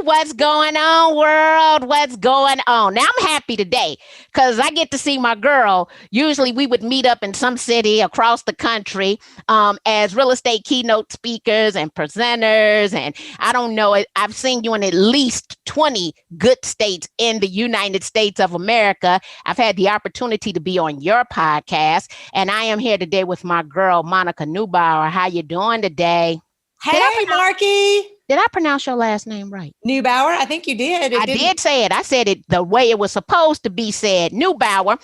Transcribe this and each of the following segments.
what's going on, world? What's going on? Now, I'm happy today because I get to see my girl. Usually, we would meet up in some city across the country as real estate keynote speakers and presenters. And I don't know, I've seen you in at least 20 good states in the United States of America. I've had the opportunity to be on your podcast, and I am here today with my girl, Monica Neubauer. How you doing today? Hey, Marky. Did I pronounce your last name right? Neubauer, I think you did. I did say it. I said it the way it was supposed to be said, Neubauer.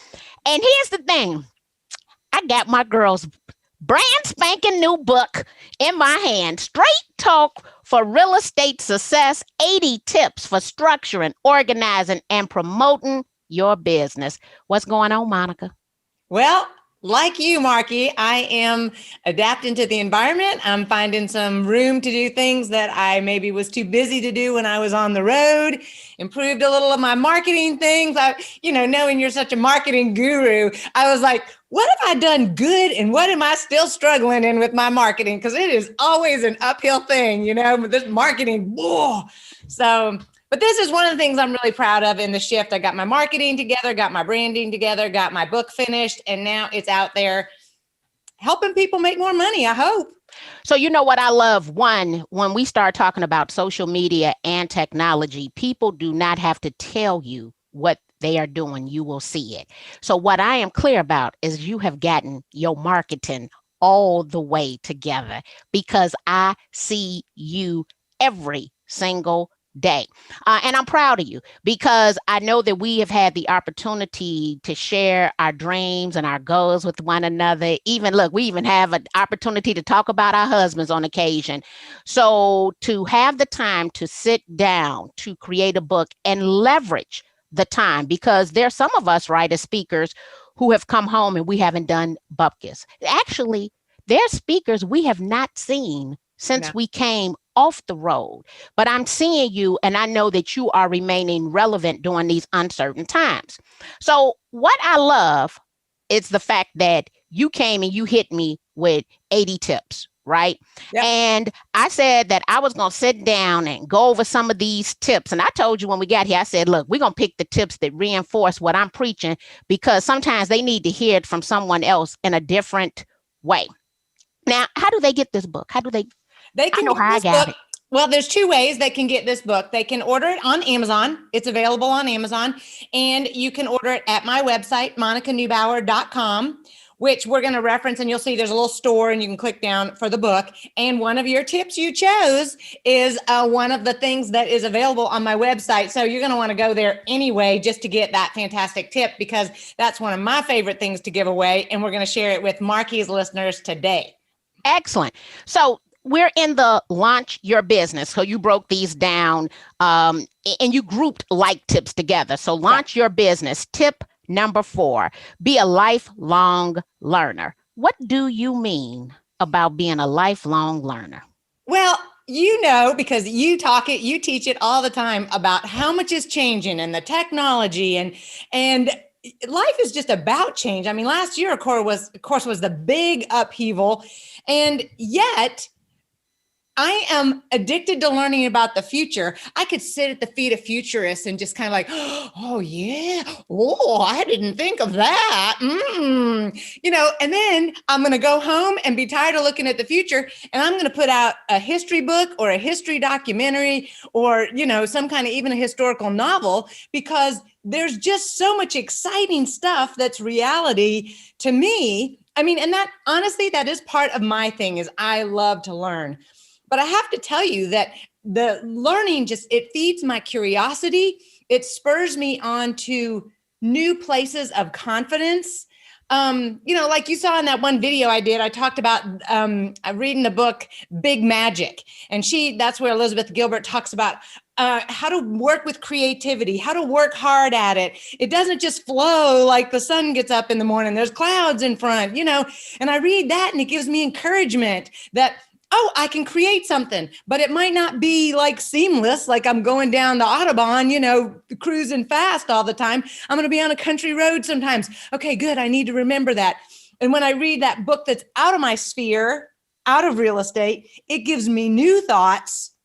And here's the thing. I got my girl's brand spanking new book in my hand, Straight Talk for Real Estate Success, 80 Tips for Structuring, Organizing, and Promoting Your Business. What's going on, Monica? Well, like you, Marky, I am adapting to the environment. I'm finding some room to do things that I maybe was too busy to do when I was on the road, improved a little of my marketing things. Knowing you're such a marketing guru, I was like, what have I done good and what am I still struggling in with my marketing? Because it is always an uphill thing, with this marketing. Whoa. But this is one of the things I'm really proud of in the shift. I got my marketing together, got my branding together, got my book finished, and now it's out there helping people make more money, I hope. So you know what I love? One, when we start talking about social media and technology, people do not have to tell you what they are doing. You will see it. So what I am clear about is you have gotten your marketing all the way together because I see you every single day. And I'm proud of you because I know that we have had the opportunity to share our dreams and our goals with one another. We even have an opportunity to talk about our husbands on occasion. So to have the time to sit down to create a book and leverage the time, because there's some of us, right, as speakers who have come home and we haven't done bupkis. Actually, there's speakers we have not seen since we came off the road. But I'm seeing you and I know that you are remaining relevant during these uncertain times. So what I love is the fact that you came and you hit me with 80 tips, right? Yep. And I said that I was going to sit down and go over some of these tips. And I told you when we got here, I said, look, we're going to pick the tips that reinforce what I'm preaching because sometimes they need to hear it from someone else in a different way. Now, how do they get this book? They can get this book. Well, there's two ways they can get this book. They can order it on Amazon. It's available on Amazon. And you can order it at my website, monicaneubauer.com, which we're going to reference. And you'll see there's a little store and you can click down for the book. And one of your tips you chose is one of the things that is available on my website. So you're going to want to go there anyway just to get that fantastic tip because that's one of my favorite things to give away. And we're going to share it with Marky's listeners today. Excellent. So we're in the launch your business. So you broke these down and you grouped like tips together. So launch your business. Tip number 4, be a lifelong learner. What do you mean about being a lifelong learner? Well, because you teach it all the time about how much is changing and the technology and life is just about change. I mean, last year, of course, was the big upheaval. And yet I am addicted to learning about the future. I could sit at the feet of futurists and just kind of like, oh yeah, I didn't think of that. And then I'm going to go home and be tired of looking at the future. And I'm going to put out a history book or a history documentary or, some kind of even a historical novel because there's just so much exciting stuff that's reality to me. I mean, and that honestly, that is part of my thing is I love to learn. But I have to tell you that the learning it feeds my curiosity. It spurs me on to new places of confidence. Like you saw in that one video I did, I talked about reading the book, Big Magic. And that's where Elizabeth Gilbert talks about how to work with creativity, how to work hard at it. It doesn't just flow like the sun gets up in the morning. There's clouds in front, and I read that and it gives me encouragement that I can create something, but it might not be like seamless, like I'm going down the Autobahn, cruising fast all the time. I'm going to be on a country road sometimes. Okay, good. I need to remember that. And when I read that book that's out of my sphere, out of real estate, it gives me new thoughts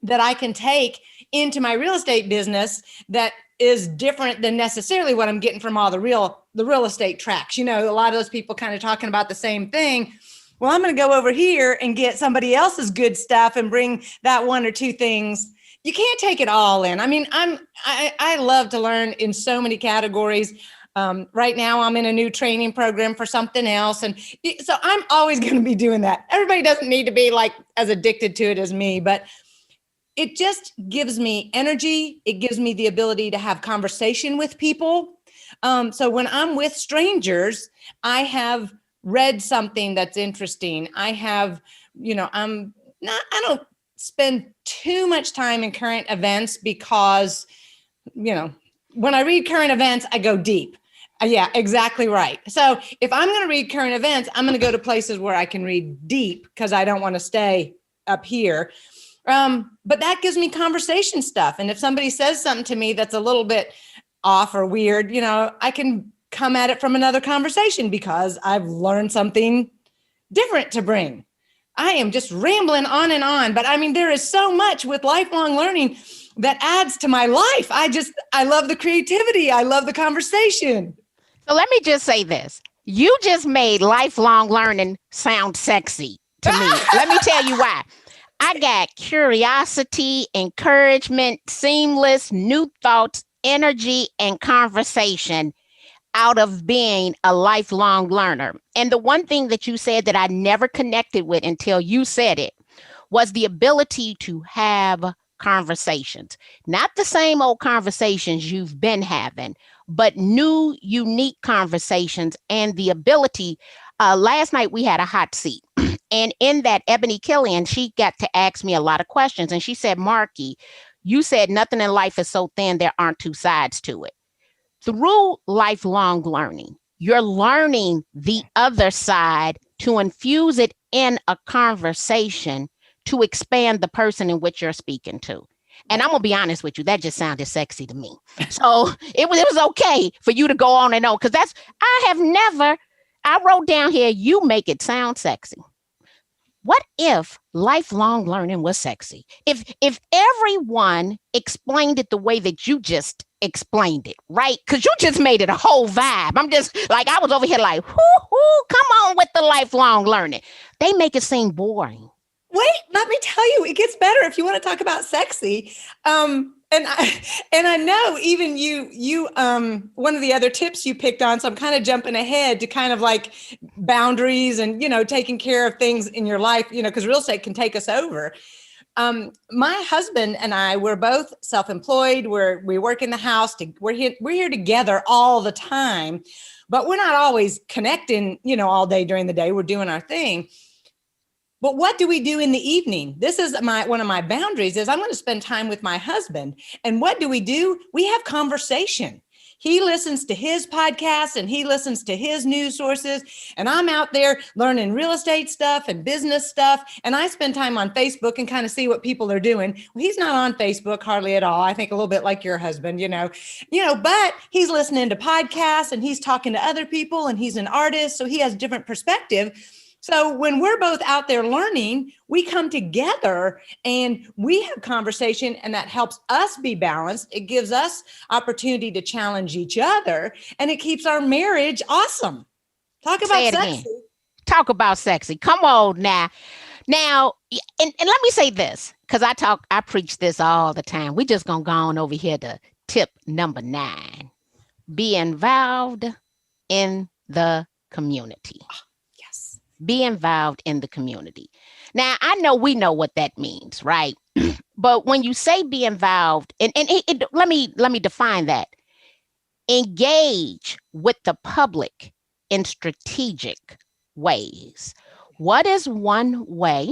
that I can take into my real estate business that is different than necessarily what I'm getting from all the real estate tracks. A lot of those people kind of talking about the same thing. Well, I'm going to go over here and get somebody else's good stuff and bring that one or two things. You can't take it all in. I mean, I love to learn in so many categories. Right now, I'm in a new training program for something else. And so I'm always going to be doing that. Everybody doesn't need to be like as addicted to it as me, but it just gives me energy. It gives me the ability to have conversation with people. So when I'm with strangers, I have read something that's interesting. I don't spend too much time in current events because, when I read current events, I go deep. Yeah, exactly right. So if I'm going to read current events, I'm going to go to places where I can read deep because I don't want to stay up here. But that gives me conversation stuff. And if somebody says something to me that's a little bit off or weird, I can come at it from another conversation because I've learned something different to bring. I am just rambling on and on, but I mean, there is so much with lifelong learning that adds to my life. I love the creativity. I love the conversation. So let me just say this. You just made lifelong learning sound sexy to me. Let me tell you why. I got curiosity, encouragement, seamless, new thoughts, energy, and conversation out of being a lifelong learner. And the one thing that you said that I never connected with until you said it was the ability to have conversations, not the same old conversations you've been having, but new, unique conversations and the ability. Last night we had a hot seat. And in that, Ebony Killian, she got to ask me a lot of questions. And she said, Marky, you said nothing in life is so thin, there aren't two sides to it. Through lifelong learning, you're learning the other side to infuse it in a conversation to expand the person in which you're speaking to. And I'm going to be honest with you, that just sounded sexy to me. So it was okay for you to go on and on, because I wrote down here, you make it sound sexy. What if lifelong learning was sexy? If everyone explained it the way that you just explained it, right? Because you just made it a whole vibe. I'm just like, I was over here like, come on with the lifelong learning. They make it seem boring. Wait, let me tell you, it gets better if you want to talk about sexy. And I know even you one of the other tips you picked on, so I'm kind of jumping ahead to kind of like boundaries and, taking care of things in your life, because real estate can take us over. My husband and I, we're both self-employed. We work in the house. We're here together all the time, but we're not always connecting, all day during the day. We're doing our thing. But what do we do in the evening? This is one of my boundaries is I'm going to spend time with my husband. And what do? We have conversation. He listens to his podcast and he listens to his news sources. And I'm out there learning real estate stuff and business stuff. And I spend time on Facebook and kind of see what people are doing. Well, he's not on Facebook hardly at all. I think a little bit like your husband, but he's listening to podcasts and he's talking to other people and he's an artist. So he has a different perspective. So when we're both out there learning, we come together and we have conversation, and that helps us be balanced. It gives us opportunity to challenge each other, and it keeps our marriage awesome. Talk about sexy. Again. Talk about sexy. Come on now. Now, and let me say this, because I preach this all the time. We just gonna go on over here to tip number 9. Be involved in the community. Be involved in the community. Now, I know we know what that means, right? But when you say be involved, and let me define that. Engage with the public in strategic ways. What is one way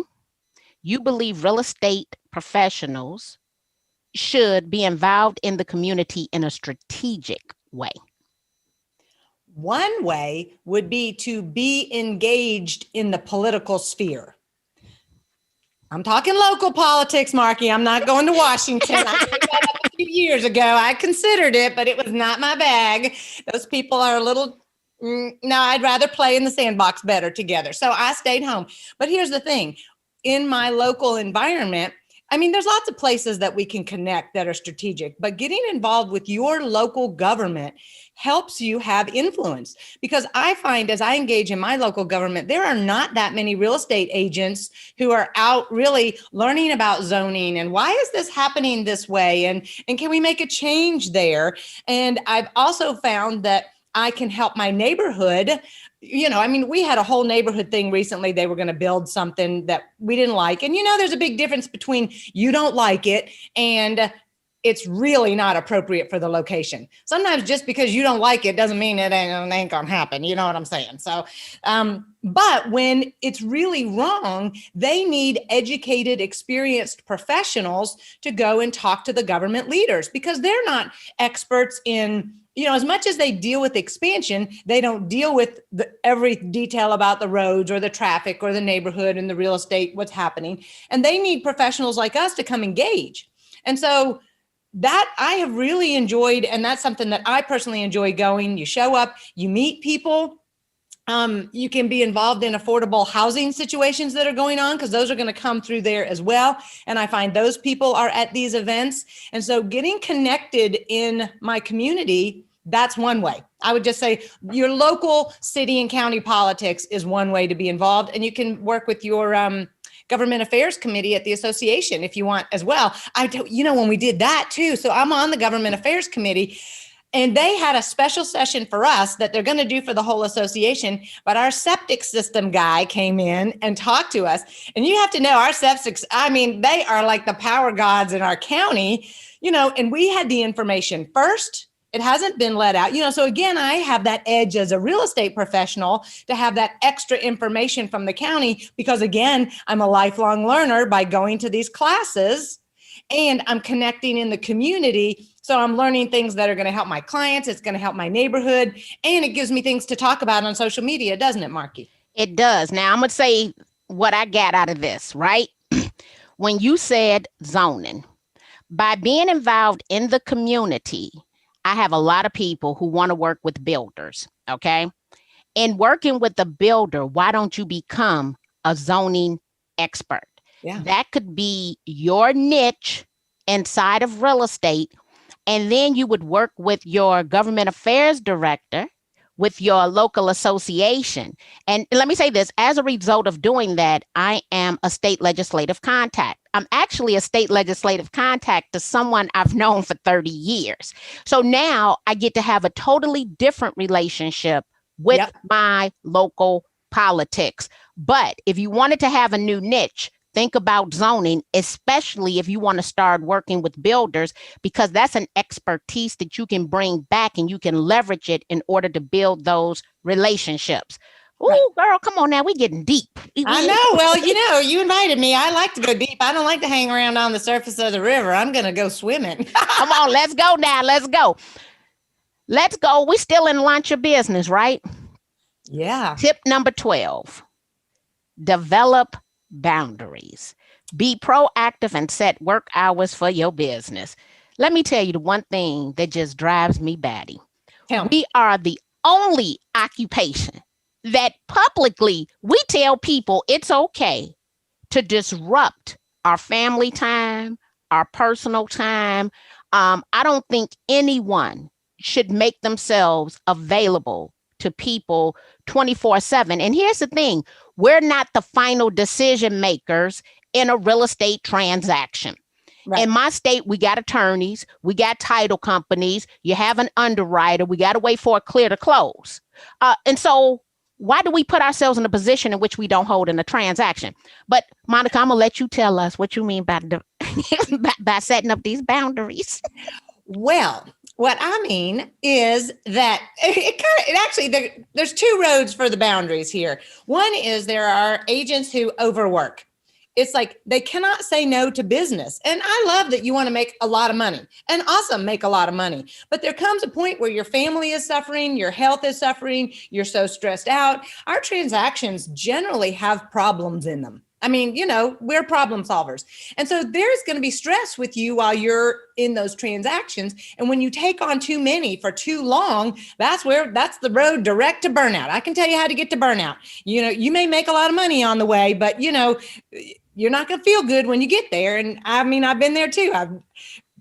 you believe real estate professionals should be involved in the community in a strategic way? One way would be to be engaged in the political sphere. I'm talking local politics, Marky. I'm not going to Washington. I did that up a few years ago. I considered it, but it was not my bag. Those people are a little, no, I'd rather play in the sandbox better together. So I stayed home. But here's the thing. In my local environment, I mean, there's lots of places that we can connect that are strategic, but getting involved with your local government helps you have influence. Because I find as I engage in my local government, there are not that many real estate agents who are out really learning about zoning and why is this happening this way? And can we make a change there? And I've also found that I can help my neighborhood. I mean, we had a whole neighborhood thing recently. They were going to build something that we didn't like. And, there's a big difference between you don't like it and it's really not appropriate for the location. Sometimes just because you don't like it doesn't mean it ain't going to happen. You know what I'm saying? So, but when it's really wrong, they need educated, experienced professionals to go and talk to the government leaders because they're not experts in, as much as they deal with expansion, they don't deal with every detail about the roads or the traffic or the neighborhood and the real estate, what's happening. And they need professionals like us to come engage. And so that I have really enjoyed, and that's something that I personally enjoy going. You show up, you meet people. You can be involved in affordable housing situations that are going on because those are going to come through there as well. And I find those people are at these events. And so getting connected in my community, that's one way. I would just say your local city and county politics is one way to be involved. And you can work with your government affairs committee at the association if you want as well. When we did that too. So I'm on the government affairs committee. And they had a special session for us that they're going to do for the whole association. But our septic system guy came in and talked to us. And you have to know our septics, they are like the power gods in our county, and we had the information first. It hasn't been let out, so again, I have that edge as a real estate professional to have that extra information from the county because again, I'm a lifelong learner by going to these classes and I'm connecting in the community. So I'm learning things that are going to help my clients. It's going to help my neighborhood. And it gives me things to talk about on social media, doesn't it, Marky? It does. Now I'm going to say what I got out of this, right? When you said zoning, by being involved in the community, I have a lot of people who want to work with builders, okay? In working with the builder, why don't you become a zoning expert? Yeah. That could be your niche inside of real estate. And then you would work with your government affairs director, with your local association. And let me say this, as a result of doing that, I am a state legislative contact. I'm actually a state legislative contact to someone I've known for 30 years. So now I get to have a totally different relationship with my local politics. But if you wanted to have a new niche, think about zoning, especially if you want to start working with builders, because that's an expertise that you can bring back and you can leverage it in order to build those relationships. Ooh, right. Girl, come on now. We're getting deep. I know. Well, you invited me. I like to go deep. I don't like to hang around on the surface of the river. I'm going to go swimming. Come on, let's go now. Let's go. Let's go. We're still in launch your business, right? Yeah. Tip number 12, develop boundaries. Be proactive and set work hours for your business. Let me tell you the one thing that just drives me batty. We are the only occupation that publicly we tell people it's okay to disrupt our family time, our personal time. I don't think anyone should make themselves available to people 24/7. And here's the thing, we're not the final decision makers in a real estate transaction. Right. In my state, we got attorneys, we got title companies, you have an underwriter, we got to wait for a clear to close. And so why do we put ourselves in a position in which we don't hold in a transaction? But Monica, I'm going to let you tell us what you mean by by setting up these boundaries. Well, what I mean is that there's two roads for the boundaries here. One is there are agents who overwork. It's like they cannot say no to business. And I love that you want to make a lot of money and awesome, make a lot of money. But there comes a point where your family is suffering, your health is suffering, you're so stressed out. Our transactions generally have problems in them. I mean, we're problem solvers. And so there's going to be stress with you while you're in those transactions. And when you take on too many for too long, that's the road direct to burnout. I can tell you how to get to burnout. You may make a lot of money on the way, but you're not going to feel good when you get there. And I mean, I've been there too.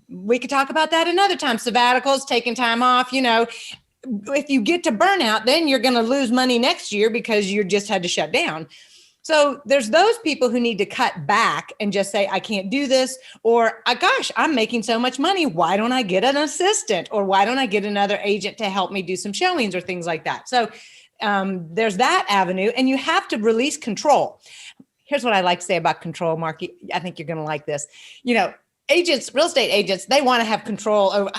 We could talk about that another time. Sabbaticals, taking time off, if you get to burnout, then you're going to lose money next year because you just had to shut down. So there's those people who need to cut back and just say, I can't do this, or gosh, I'm making so much money. Why don't I get an assistant, or why don't I get another agent to help me do some showings or things like that? So there's that avenue, and you have to release control. Here's what I like to say about control, Marky. I think you're going to like this. Agents, real estate agents, they want to have control over,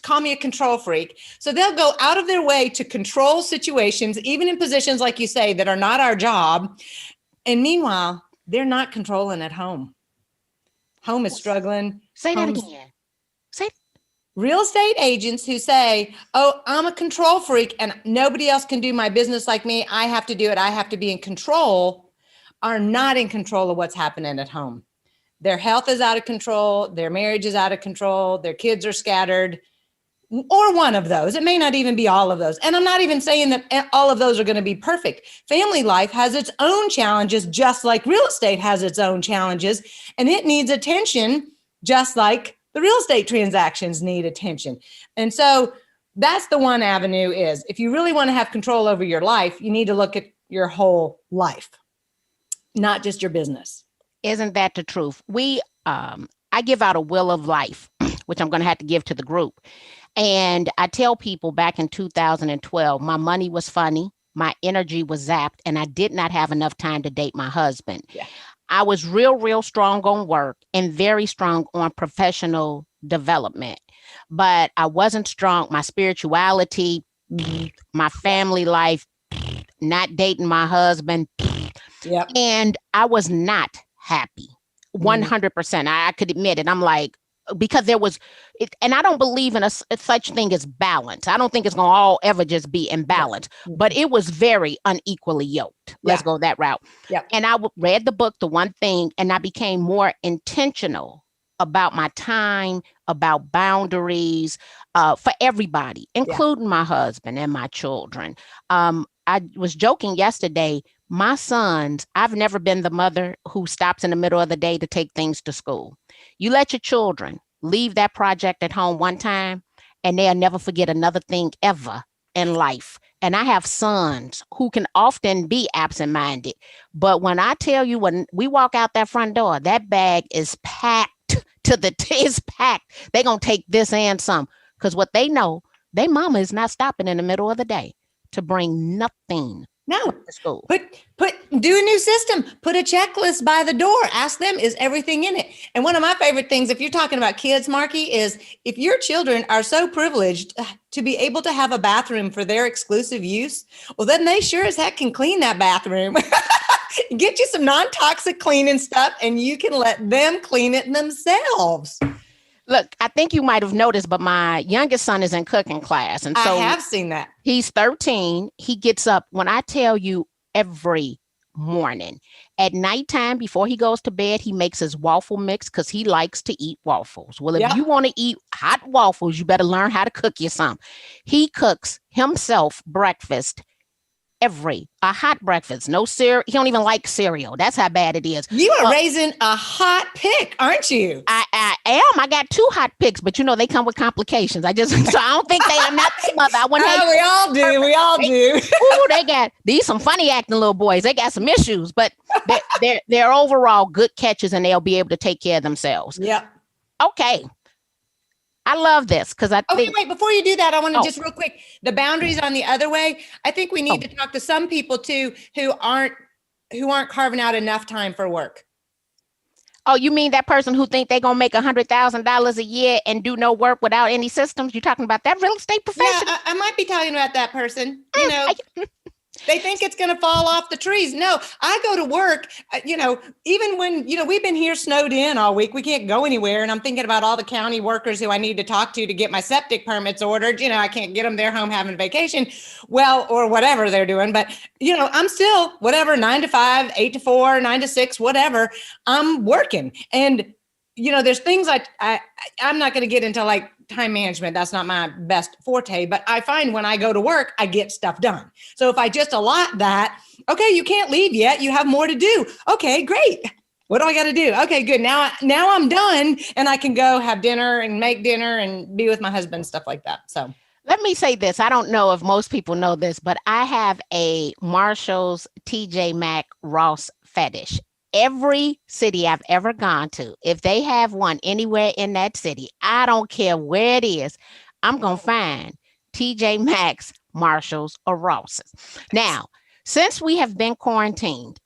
call me a control freak. So they'll go out of their way to control situations, even in positions, like you say, that are not our job. And meanwhile, they're not controlling at home. Home is struggling. Say that again. Real estate agents who say, oh, I'm a control freak and nobody else can do my business like me. I have to do it. I have to be in control, are not in control of what's happening at home. Their health is out of control. Their marriage is out of control. Their kids are scattered, or one of those. It may not even be all of those. And I'm not even saying that all of those are going to be perfect. Family life has its own challenges, just like real estate has its own challenges. And it needs attention, just like the real estate transactions need attention. And so that's the one avenue is, if you really want to have control over your life, you need to look at your whole life, not just your business. Isn't that the truth? I give out a will of life, which I'm going to have to give to the group. And I tell people back in 2012, my money was funny, my energy was zapped, and I did not have enough time to date my husband. Yeah. I was real strong on work and very strong on professional development, but I wasn't strong. My spirituality, my family life, not dating my husband. Yep. And I was not happy. 100%. I could admit it. I'm like, because there was, and I don't believe in such thing as balance. I don't think it's going to all ever just be in balance, but it was very unequally yoked. Let's go that route. Yeah. And I read the book, The One Thing, and I became more intentional about my time, about boundaries for everybody, including my husband and my children. I was joking yesterday. My sons, I've never been the mother who stops in the middle of the day to take things to school. You let your children leave that project at home one time, and they'll never forget another thing ever in life. And I have sons who can often be absent-minded. But when I tell you, when we walk out that front door, that bag is packed it's packed. They're going to take this and some, because what they know, their mama is not stopping in the middle of the day to bring nothing. No, do a new system, put a checklist by the door, ask them, is everything in it? And one of my favorite things, if you're talking about kids, Marky, is if your children are so privileged to be able to have a bathroom for their exclusive use, well, then they sure as heck can clean that bathroom. Get you some non-toxic cleaning stuff and you can let them clean it themselves. Look, I think you might have noticed, but my youngest son is in cooking class. And so I have seen that. He's 13. He gets up, when I tell you, every morning. At nighttime, before he goes to bed, he makes his waffle mix because he likes to eat waffles. Well, if you want to eat hot waffles, you better learn how to cook you some. He cooks himself breakfast. A hot breakfast, no cereal. He don't even like cereal. That's how bad it is. You are raising a hot pick, aren't you? I am. I got 2 hot picks, but they come with complications. So I don't think I'm not the mother. We all do. Ooh, they got these some funny acting little boys. They got some issues, but they're overall good catches, and they'll be able to take care of themselves. Yeah. Okay. I love this because I think. Wait, before you do that, I want to just real quick, the boundaries on the other way. I think we need to talk to some people too who aren't carving out enough time for work. Oh, you mean that person who think they're going to make $100,000 a year and do no work without any systems? You're talking about that real estate profession? Yeah, I might be talking about that person. They think it's going to fall off the trees. No, I go to work, even when, we've been here snowed in all week. We can't go anywhere. And I'm thinking about all the county workers who I need to talk to get my septic permits ordered. I can't get them. They're home having vacation. Well, or whatever they're doing. But, I'm still 9 to 5, 8 to 4, 9 to 6, whatever. I'm working. And, there's things I'm not going to get into time management. That's not my best forte, but I find when I go to work, I get stuff done. So if I just allot that, okay, you can't leave yet. You have more to do. Okay, great. What do I got to do? Okay, good. Now I'm done and I can go have dinner and make dinner and be with my husband, stuff like that. So Let me say this. I don't know if most people know this, but I have a Marshall's TJ Maxx Ross fetish. Every city I've ever gone to, if they have one anywhere in that city, I don't care where it is, I'm going to find TJ Maxx, Marshalls, or Ross's. Now, since we have been quarantined,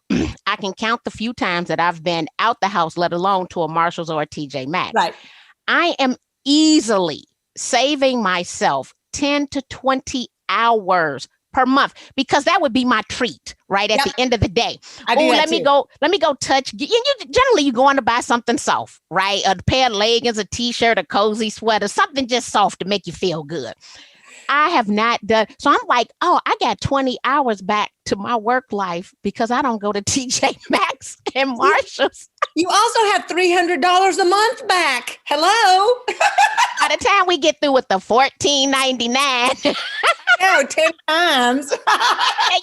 I can count the few times that I've been out the house, let alone to a Marshalls or a TJ Maxx. right. I am easily saving myself 10 to 20 hours per month because that would be my treat right at Yep. the end of the day. I do Oh, that let me too. go touch. Generally you going to buy something soft, right? A pair of leggings, a t-shirt, a cozy sweater, something just soft to make you feel good. I have not done. So I'm like, oh, I got 20 hours back to my work life because I don't go to TJ Maxx and Marshalls. You also have $300 a month back. Hello. By the time we get through with the $14.99, No, 10 times. there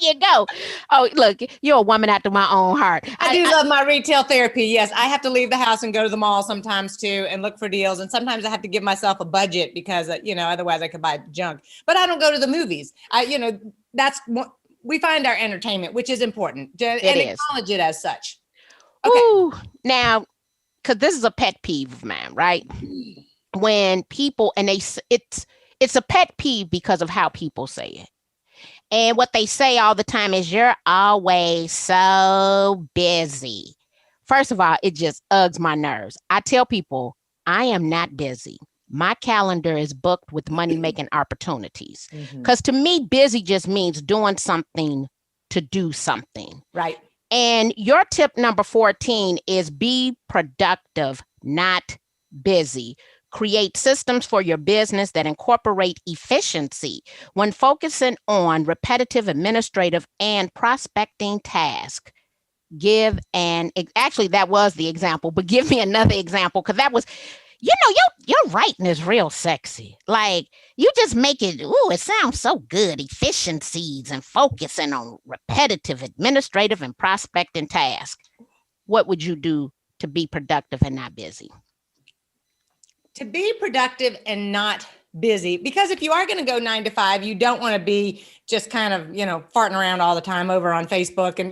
you go. Oh, look, you're a woman after my own heart. I do love my retail therapy. Yes, I have to leave the house and go to the mall sometimes too and look for deals. And sometimes I have to give myself a budget because, otherwise I could buy junk. But I don't go to the movies. That's what we find our entertainment, which is important. And is. acknowledge it as such. Okay. Ooh, now, because this is a pet peeve of mine, right? When people it's a pet peeve because of how people say it. And what they say all the time is you're always so busy. First of all, it just uggs my nerves. I tell people I am not busy. My calendar is booked with money making opportunities. Because to me, busy just means doing something to do something. Right. And your tip number 14 is be productive, not busy. Create systems for your business that incorporate efficiency when focusing on repetitive, administrative, and prospecting tasks. Actually, that was the example, but give me another example because that was, your writing is real sexy. Like you just make it, it sounds so good. Efficiencies and focusing on repetitive, administrative, and prospecting tasks. What would you do to be productive and not busy? To be productive and not busy, because if you are going to go 9 to 5, you don't want to be just kind of, farting around all the time over on Facebook and,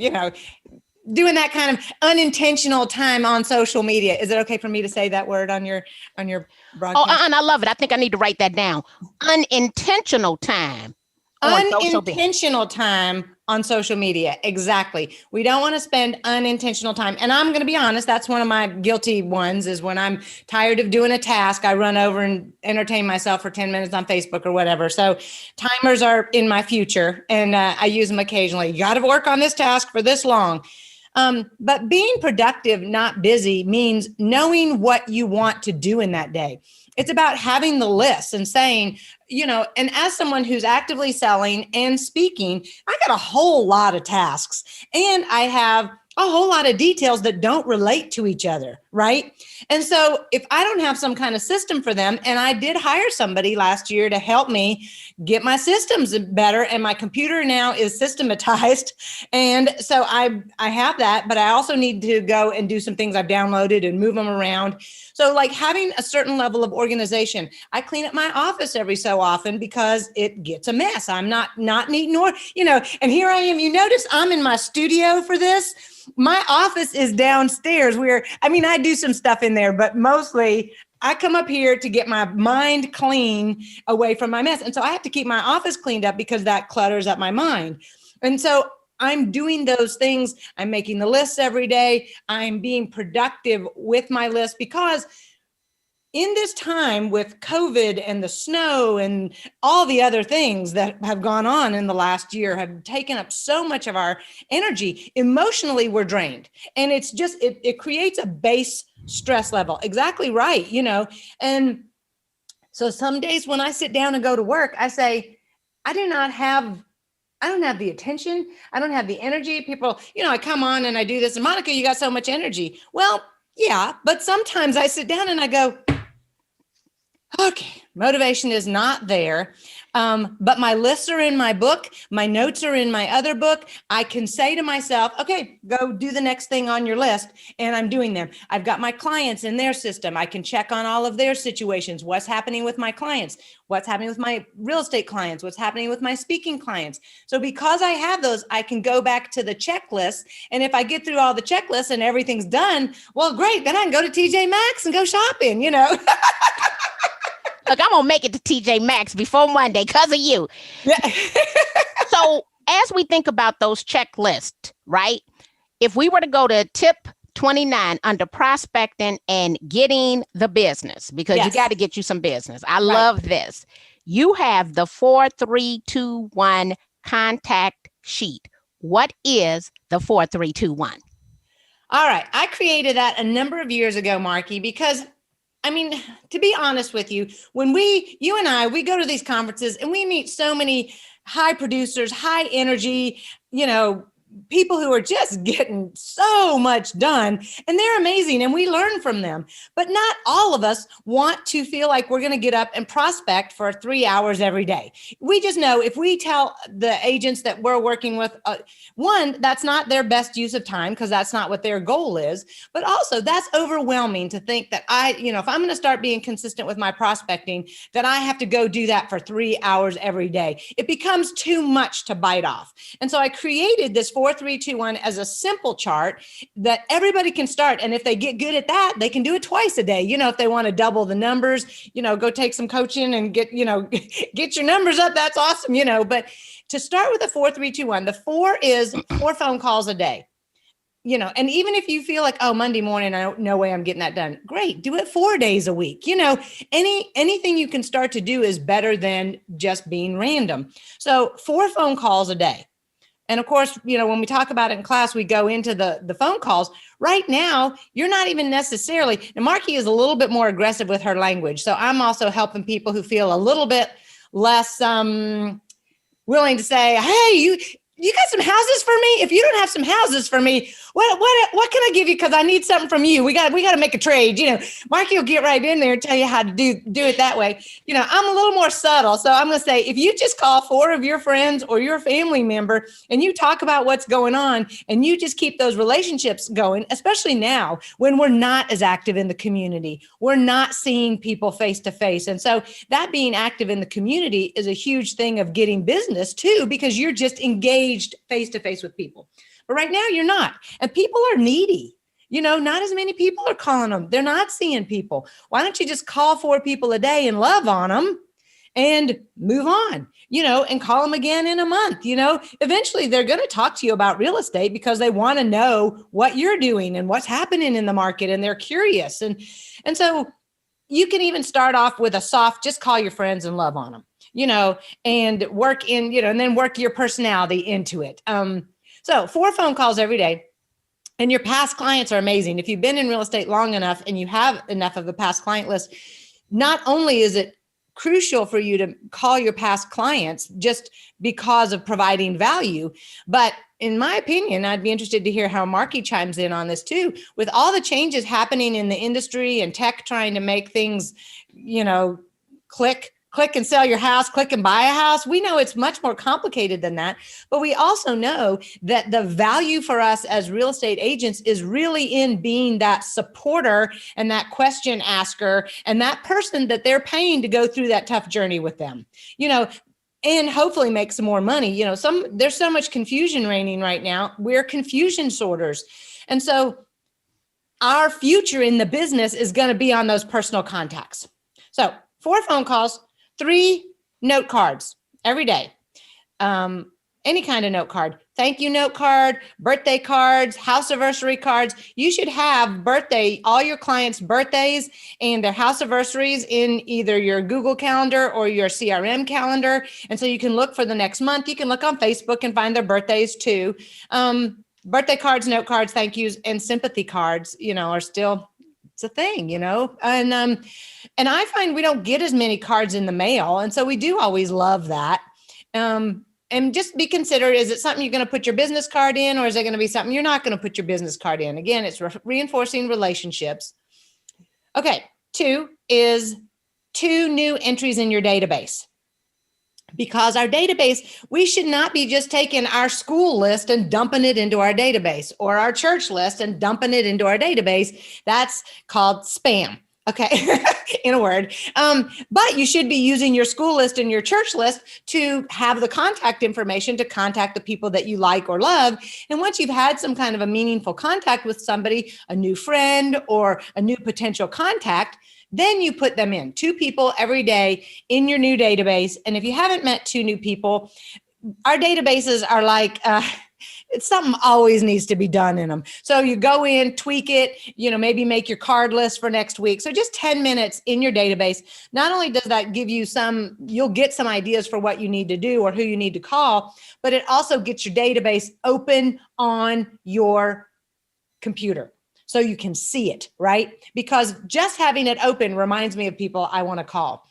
doing that kind of unintentional time on social media. Is it okay for me to say that word on your broadcast? Oh, and I love it. I think I need to write that down. Unintentional time. Unintentional time on social media. Exactly. We don't want to spend unintentional time. And I'm going to be honest, that's one of my guilty ones is when I'm tired of doing a task, I run over and entertain myself for 10 minutes on Facebook or whatever. So timers are in my future and I use them occasionally. You got to work on this task for this long. But being productive, not busy, means knowing what you want to do in that day. It's about having the list and saying, and as someone who's actively selling and speaking, I got a whole lot of tasks and I have a whole lot of details that don't relate to each other, right? And so if I don't have some kind of system for them, and I did hire somebody last year to help me get my systems better, and my computer now is systematized. And so I have that, but I also need to go and do some things I've downloaded and move them around. So like having a certain level of organization. I clean up my office every so often because it gets a mess. I'm not neat nor, and here I am. You notice I'm in my studio for this. My office is downstairs I do some stuff in there, but mostly I come up here to get my mind clean away from my mess. And so I have to keep my office cleaned up because that clutters up my mind. And so I'm doing those things. I'm making the lists every day. I'm being productive with my list because in this time with COVID and the snow and all the other things that have gone on in the last year have taken up so much of our energy, emotionally we're drained. And it's just, it creates a base stress level. Exactly right. And so some days when I sit down and go to work, I say, I don't have the attention. I don't have the energy. People, I come on and I do this and Monica, you got so much energy. Well, yeah, but sometimes I sit down and I go, okay, motivation is not there. But my lists are in my book. My notes are in my other book. I can say to myself, okay, go do the next thing on your list. And I'm doing them. I've got my clients in their system. I can check on all of their situations. What's happening with my clients? What's happening with my real estate clients? What's happening with my speaking clients? So because I have those, I can go back to the checklist. And if I get through all the checklists and everything's done, well, great. Then I can go to TJ Maxx and go shopping, you know. Look, I'm going to make it to TJ Maxx before Monday because of you. Yeah. So as we think about those checklists, right? If we were to go to tip 29 under prospecting and getting the business, because you got to get you some business. I love this. You have the 4-3-2-1 contact sheet. What is the 4-3-2-1? All right. I created that a number of years ago, Marky, because I mean, to be honest with you, when you and I go to these conferences and we meet so many high producers, high energy, you know, people who are just getting so much done, and they're amazing and we learn from them. But not all of us want to feel like we're going to get up and prospect for 3 hours every day. We just know if we tell the agents that we're working with, one, that's not their best use of time because that's not what their goal is. But also that's overwhelming to think that if I'm going to start being consistent with my prospecting, that I have to go do that for 3 hours every day. It becomes too much to bite off. And so I created this 4-3-2-1 as a simple chart that everybody can start. And if they get good at that, they can do it twice a day. You know, if they want to double the numbers, go take some coaching and get your numbers up. That's awesome. But to start with a 4-3-2-1, the 4 is 4 phone calls a day. And even if you feel like, oh, Monday morning, no way I'm getting that done. Great. Do it 4 days a week. Anything you can start to do is better than just being random. So 4 phone calls a day. And of course, when we talk about it in class, we go into the phone calls. Right now, you're not even necessarily, and Marky is a little bit more aggressive with her language. So I'm also helping people who feel a little bit less willing to say, hey, you got some houses for me? If you don't have some houses for me, what can I give you? Because I need something from you. We got to make a trade. Marky will get right in there and tell you how to do it that way. I'm a little more subtle. So I'm going to say, if you just call 4 of your friends or your family member and you talk about what's going on and you just keep those relationships going, especially now when we're not as active in the community, we're not seeing people face to face. And so that being active in the community is a huge thing of getting business too, because you're just engaged face to face with people. But right now you're not. And people are needy. Not as many people are calling them. They're not seeing people. Why don't you just call 4 people a day and love on them and move on, and call them again in a month. Eventually they're going to talk to you about real estate because they want to know what you're doing and what's happening in the market. And they're curious. And so you can even start off with a soft, just call your friends and love on them, and work in, and then work your personality into it. So 4 phone calls every day. And your past clients are amazing. If you've been in real estate long enough and you have enough of a past client list, not only is it crucial for you to call your past clients just because of providing value, but in my opinion, I'd be interested to hear how Marky chimes in on this too. With all the changes happening in the industry and tech trying to make things, click and sell your house, click and buy a house. We know it's much more complicated than that, but we also know that the value for us as real estate agents is really in being that supporter and that question asker and that person that they're paying to go through that tough journey with them, and hopefully make some more money. There's so much confusion reigning right now. We're confusion sorters. And so our future in the business is going to be on those personal contacts. So 4 phone calls, 3 note cards every day. Any kind of note card, thank you note card, birthday cards, house anniversary cards. You should have all your clients' birthdays and their house anniversaries in either your Google Calendar or your CRM calendar. And so you can look for the next month. You can look on Facebook and find their birthdays too. Birthday cards, note cards, thank yous, and sympathy cards, are still, it's a thing, and I find we don't get as many cards in the mail. And so we do always love that. And just be considered, is it something you're going to put your business card in, or is it going to be something you're not going to put your business card in? Again, it's reinforcing relationships. Okay. 2 is 2 new entries in your database. Because our database, we should not be just taking our school list and dumping it into our database, or our church list and dumping it into our database. That's called spam. Okay, in a word. But you should be using your school list and your church list to have the contact information to contact the people that you like or love. And once you've had some kind of a meaningful contact with somebody, a new friend or a new potential contact, then you put them in 2 people every day in your new database. And if you haven't met 2 new people, our databases are like, it's something always needs to be done in them. So you go in, tweak it, maybe make your card list for next week. So just 10 minutes in your database. Not only does that give you you'll get some ideas for what you need to do or who you need to call, but it also gets your database open on your computer, so you can see it, right? Because just having it open reminds me of people I want to call.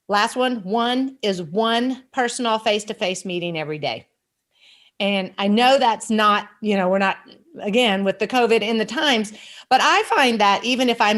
Last one is 1 personal face-to-face meeting every day. And I know that's not, we're not, again, with the COVID in the times, but I find that even if I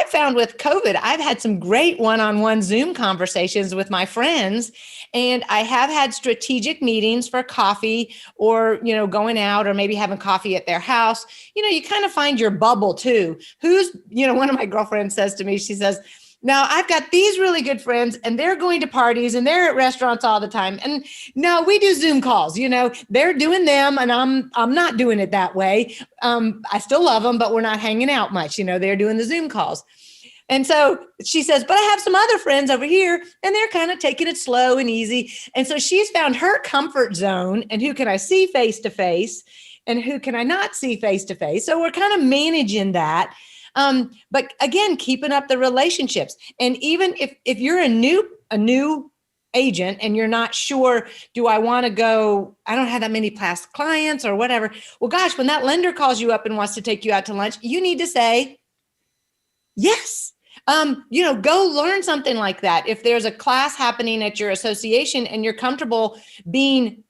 found with COVID, I've had some great one-on-one Zoom conversations with my friends, and I have had strategic meetings for coffee or, going out or maybe having coffee at their house. You kind of find your bubble too. One of my girlfriends says to me, she says, now I've got these really good friends and they're going to parties and they're at restaurants all the time. And no, we do Zoom calls, they're doing them and I'm not doing it that way. I still love them, but we're not hanging out much. They're doing the Zoom calls. And so she says, but I have some other friends over here and they're kind of taking it slow and easy. And so she's found her comfort zone and who can I see face to face and who can I not see face to face. So we're kind of managing that. But again, keeping up the relationships. And even if you're a new agent and you're not sure, do I want to go? I don't have that many past clients or whatever. Well, gosh, when that lender calls you up and wants to take you out to lunch, you need to say yes. Go learn something like that. If there's a class happening at your association and you're comfortable being,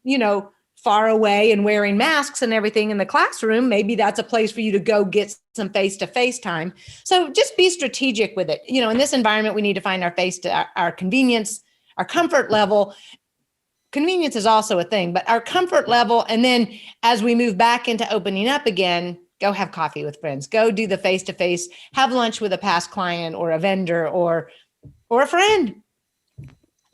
far away and wearing masks and everything in the classroom, maybe that's a place for you to go get some face-to-face time. So just be strategic with it. In this environment, we need to find our convenience, our comfort level. Convenience is also a thing, but our comfort level. And then as we move back into opening up again, go have coffee with friends, go do the face-to-face, have lunch with a past client or a vendor or a friend.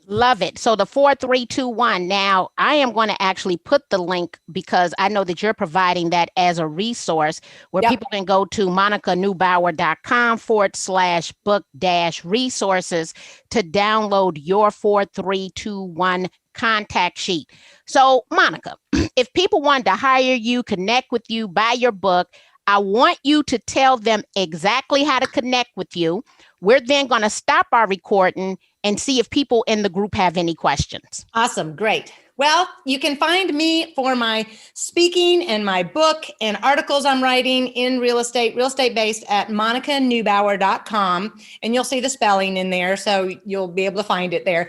Love it. So the 4, 3, 2, 1. Now I am going to actually put the link because I know that you're providing that as a resource where people can go to monicaneubauer.com/book-resources to download your 4, 3, 2, 1 contact sheet. So Monica, if people wanted to hire you, connect with you, buy your book, I want you to tell them exactly how to connect with you. We're then going to stop our recording and see if people in the group have any questions. Awesome. Great. Well, you can find me for my speaking and my book and articles I'm writing in real estate based at monicaneubauer.com. And you'll see the spelling in there, so you'll be able to find it there.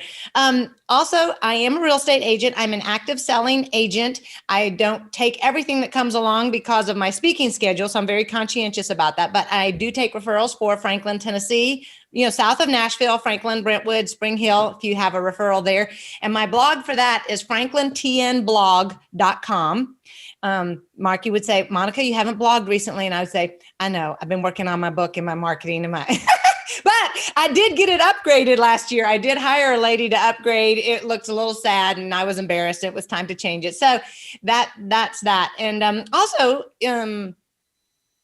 Also, I am a real estate agent. I'm an active selling agent. I don't take everything that comes along because of my speaking schedule, so I'm very conscientious about that. But I do take referrals for Franklin, Tennessee, south of Nashville, Franklin, Brentwood, Spring Hill, if you have a referral there. And my blog for that is franklintnblog.com. Mark, you would say, Monica, you haven't blogged recently. And I would say, I know, I've been working on my book and my marketing and my, but I did get it upgraded last year. I did hire a lady to upgrade. It looked a little sad and I was embarrassed. It was time to change it. So that's that. And also, can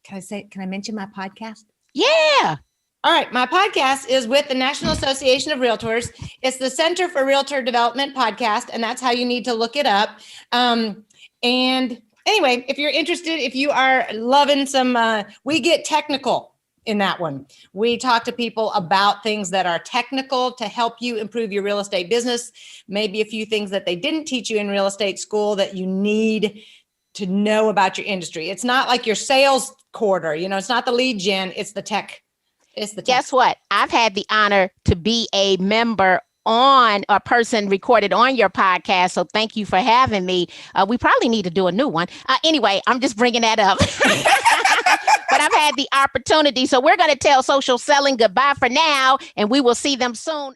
I mention my podcast? Yeah. All right. My podcast is with the National Association of Realtors. It's the Center for Realtor Development podcast, and that's how you need to look it up. And anyway, if you're interested, if you are loving we get technical in that one. We talk to people about things that are technical to help you improve your real estate business. Maybe a few things that they didn't teach you in real estate school that you need to know about your industry. It's not like your sales quarter, it's not the lead gen, it's the tech. Guess what? I've had the honor to be a member on a person recorded on your podcast. So thank you for having me. We probably need to do a new one. Anyway, I'm just bringing that up. But but I've had the opportunity. So we're going to tell social selling goodbye for now, and we will see them soon.